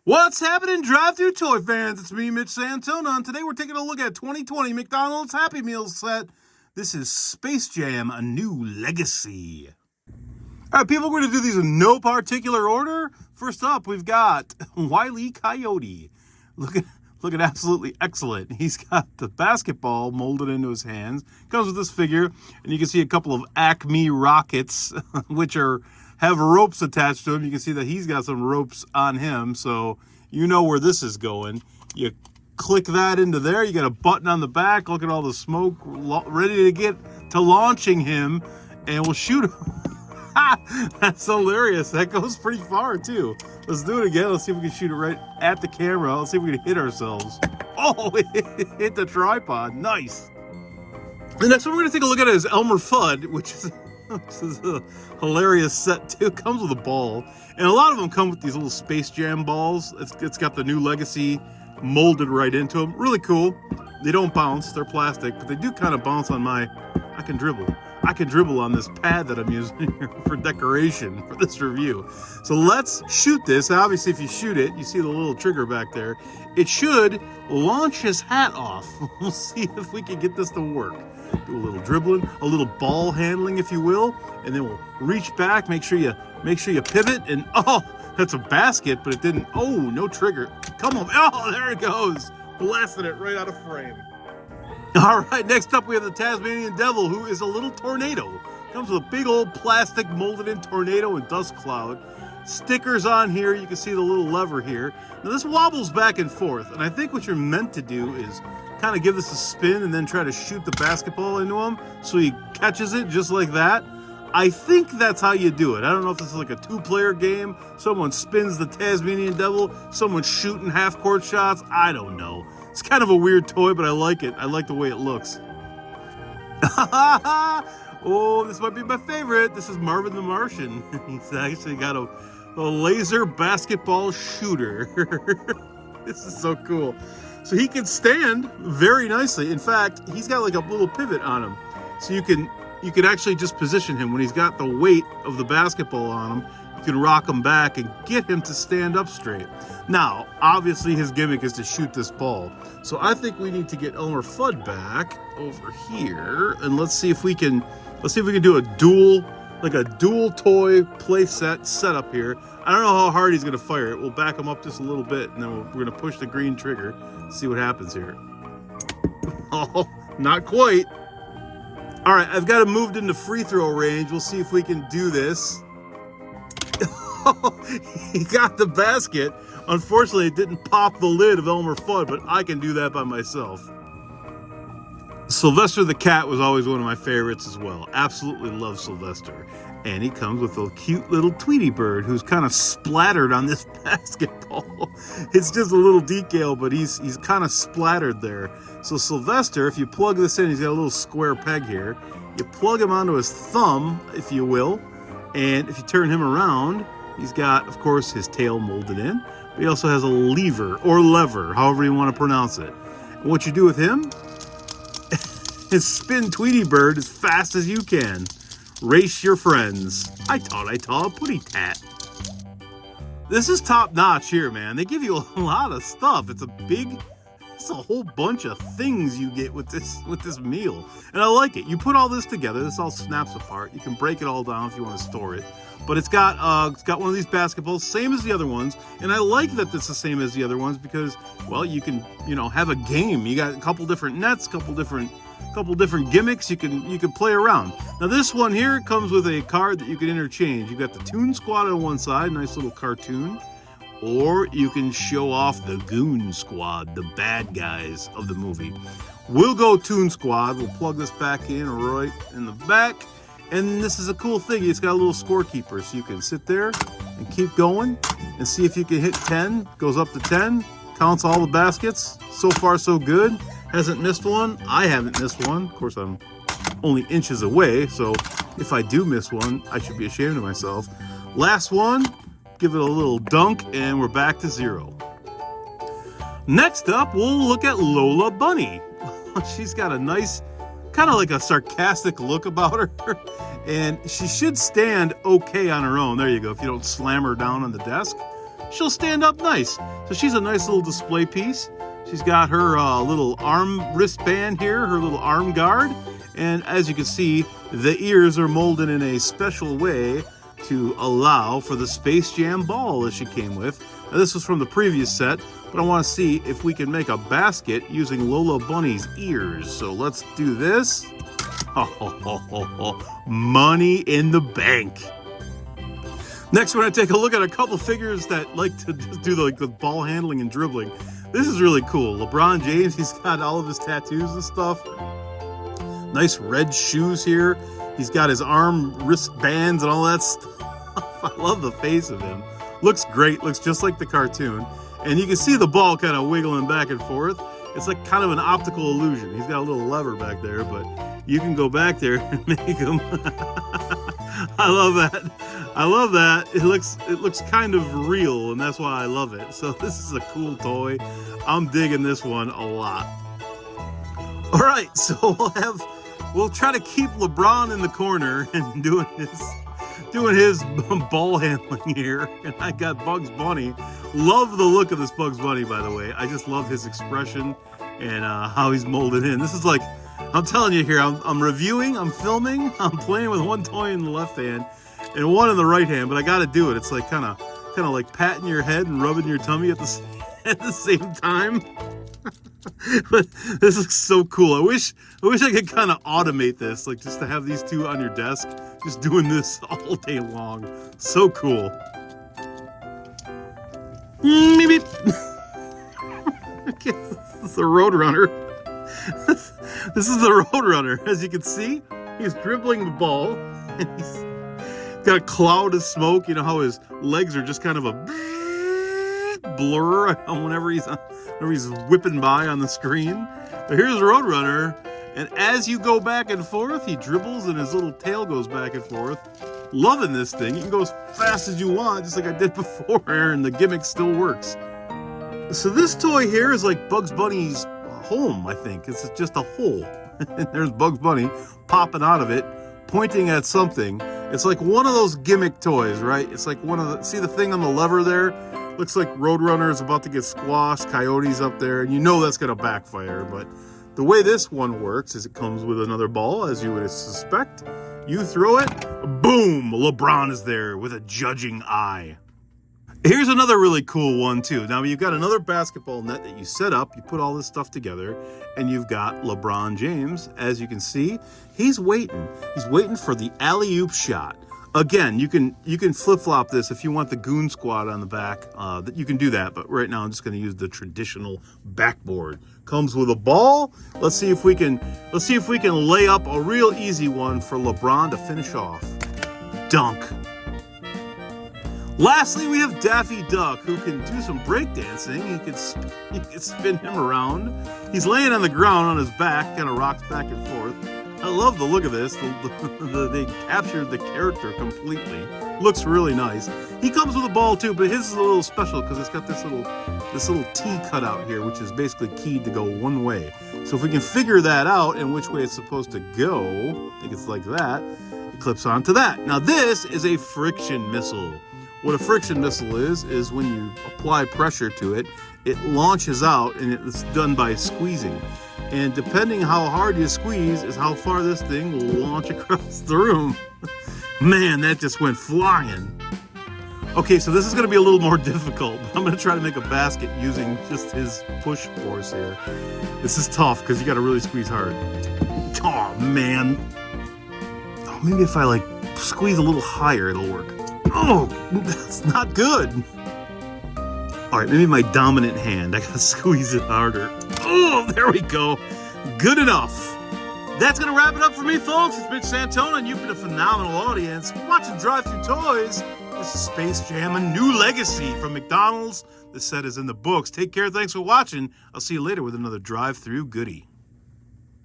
What's happening, drive-thru toy fans? It's me, MITCHSANTONA, and today we're taking a look at 2020 McDonald's Happy Meal set. This is Space Jam: A New Legacy. All right, people, we're going to do these in no particular order. First up, we've got Wile E Coyote. Looking absolutely excellent. He's got the basketball molded into his hands. Comes with this figure, and you can see a couple of Acme rockets, which have ropes attached to him. You can see that he's got some ropes on him, so you know where this is going. You click that into there. You got a button on the back. Look at all the smoke, ready to get to launching him, and we'll shoot him. That's hilarious. That goes pretty far, too. Let's do it again. Let's see if we can shoot it right at the camera. Let's see if we can hit ourselves. Oh, it hit the tripod. Nice. The next one we're going to take a look at is Elmer Fudd, which is a hilarious set, too. It comes with a ball. And a lot of them come with these little Space Jam balls. It's got the New Legacy molded right into them. Really cool. They don't bounce. They're plastic, but they do kind of bounce on my... I can dribble on this pad that I'm using for decoration for this review. So let's shoot this. Obviously, if you shoot it, you see the little trigger back there. It should launch his hat off. We'll see if we can get this to work. Do a little dribbling, a little ball handling, if you will, and then we'll reach back. Make sure you pivot. And oh, that's a basket, but it didn't. Oh, no trigger. Come on. Oh, there it goes. Blasted it right out of frame. All right, next up we have the Tasmanian Devil, who is a little tornado. Comes with a big old plastic molded in tornado and dust cloud. Stickers on here. You can see the little lever here. Now this wobbles back and forth, and I think what you're meant to do is kind of give this a spin and then try to shoot the basketball into him so he catches it just like that. I think that's how you do it. I don't know if this is like a two-player game. Someone spins the Tasmanian Devil, someone's shooting half-court shots. I don't know. It's kind of a weird toy, but I like it. I like the way it looks. Oh, this might be my favorite. This is Marvin the Martian. He's actually got a laser basketball shooter. This is so cool. So he can stand very nicely. In fact, he's got like a little pivot on him. So you can actually just position him when he's got the weight of the basketball on him. You can rock him back and get him to stand up straight. Now, obviously his gimmick is to shoot this ball. So I think we need to get Elmer Fudd back over here, and let's see if we can do a dual toy play setup here. I don't know how hard he's gonna fire it. We'll back him up just a little bit, and then we're gonna push the green trigger, see what happens here. Oh, not quite. All right, I've got him moved into free throw range. We'll see if we can do this. He got the basket. Unfortunately, it didn't pop the lid of Elmer Fudd, but I can do that by myself. Sylvester the Cat was always one of my favorites as well. Absolutely love Sylvester. And he comes with a cute little Tweety bird who's kind of splattered on this basketball. It's just a little decal, but he's kind of splattered there. So Sylvester, if you plug this in, he's got a little square peg here. You plug him onto his thumb, if you will, and if you turn him around, he's got, of course, his tail molded in. But he also has a lever, or lever, however you want to pronounce it. And what you do with him is spin Tweety Bird as fast as you can. Race your friends. I taught a putty tat. This is top notch here, man. They give you a lot of stuff. It's a whole bunch of things you get with this meal. And I like it. You put all this together, this all snaps apart. You can break it all down if you want to store it. But it's got one of these basketballs, same as the other ones. And I like that it's the same as the other ones because, well, you can, have a game. You got a couple different nets, couple different gimmicks. You can play around. Now this one here comes with a card that you can interchange. You got the Toon Squad on one side, nice little cartoon. Or you can show off the Goon Squad, the bad guys of the movie. We'll go Toon Squad. We'll plug this back in right in the back. And this is a cool thing. It's got a little scorekeeper, so you can sit there and keep going and see if you can hit 10. Goes up to 10, counts all the baskets. So far, so good. Hasn't missed one. I haven't missed one. Of course, I'm only inches away, so if I do miss one, I should be ashamed of myself. Last one, give it a little dunk, and we're back to 0. Next up, we'll look at Lola Bunny. She's got a nice, kind of like a sarcastic look about her, and she should stand okay on her own. There you go, if you don't slam her down on the desk. she'll stand up nice. So she's a nice little display piece. She's got her little arm wristband here, her little arm guard. And as you can see, the ears are molded in a special way to allow for the Space Jam ball that she came with. Now, this was from the previous set, but I want to see if we can make a basket using Lola Bunny's ears. So let's do this. Money in the bank. Next, we're going to take a look at a couple figures that like to just do the ball handling and dribbling. This is really cool. LeBron James, he's got all of his tattoos and stuff. Nice red shoes here. He's got his arm wristbands and all that stuff. I love the face of him. Looks great. Looks just like the cartoon. And you can see the ball kind of wiggling back and forth. It's like kind of an optical illusion. He's got a little lever back there, but you can go back there and make him. I love that. I love that. It looks kind of real, and that's why I love it. So this is a cool toy. I'm digging this one a lot. All right, so we'll try to keep LeBron in the corner and doing his ball handling here. And I got Bugs Bunny. Love the look of this Bugs Bunny, by the way. I just love his expression and how he's molded in. This is like, I'm telling you here, I'm reviewing, I'm filming, I'm playing with one toy in the left hand and one in the right hand, but I got to do it. It's like kind of like patting your head and rubbing your tummy at the same time. But this looks so cool. I wish I could kind of automate this, like just to have these two on your desk, just doing this all day long. So cool. Maybe this is the Roadrunner. This is the Roadrunner. As you can see, he's dribbling the ball, and he's got a cloud of smoke. You know how his legs are just kind of a blur whenever he's whipping by on the screen. But here's Roadrunner, and as you go back and forth, he dribbles and his little tail goes back and forth. Loving this thing. You can go as fast as you want, just like I did before, and the gimmick still works. So this toy here is like Bugs Bunny's home, I think. It's just a hole. And there's Bugs Bunny popping out of it, pointing at something. It's like one of those gimmick toys, right? It's like one of the, see the thing on the lever there? Looks like Roadrunner is about to get squashed, Coyote's up there, and you know that's going to backfire. But the way this one works is it comes with another ball, as you would suspect. You throw it, boom, LeBron is there with a judging eye. Here's another really cool one too. Now you've got another basketball net that you set up, you put all this stuff together, and you've got LeBron James. As you can see, he's waiting. He's waiting for the alley-oop shot. Again, you can flip-flop this if you want the Goon Squad on the back. You can do that, but right now I'm just going to use the traditional backboard. Comes with a ball. Let's see if we can lay up a real easy one for LeBron to finish off. Dunk. Lastly, we have Daffy Duck, who can do some breakdancing. You can spin him around. He's laying on the ground on his back, kind of rocks back and forth. I love the look of this. They captured the character completely. Looks really nice. He comes with a ball too, but his is a little special because it's got this little T cut out here, which is basically keyed to go one way. So if we can figure that out and which way it's supposed to go, I think it's like that, it clips onto that. Now this is a friction missile. What a friction missile is when you apply pressure to it, it launches out, and it's done by squeezing. And depending how hard you squeeze is how far this thing will launch across the room. Man, that just went flying. Okay, so this is going to be a little more difficult. I'm going to try to make a basket using just his push force here. This is tough because you got to really squeeze hard. Oh, man. Oh, maybe if I squeeze a little higher, it'll work. Oh, that's not good. All right, maybe my dominant hand. I gotta squeeze it harder. Oh, there we go. Good enough. That's gonna wrap it up for me, folks. It's Mitch Santona, and you've been a phenomenal audience watching Drive Through Toys. This is Space Jam: A New Legacy from McDonald's. The set is in the books. Take care. Thanks for watching. I'll see you later with another drive-through goodie.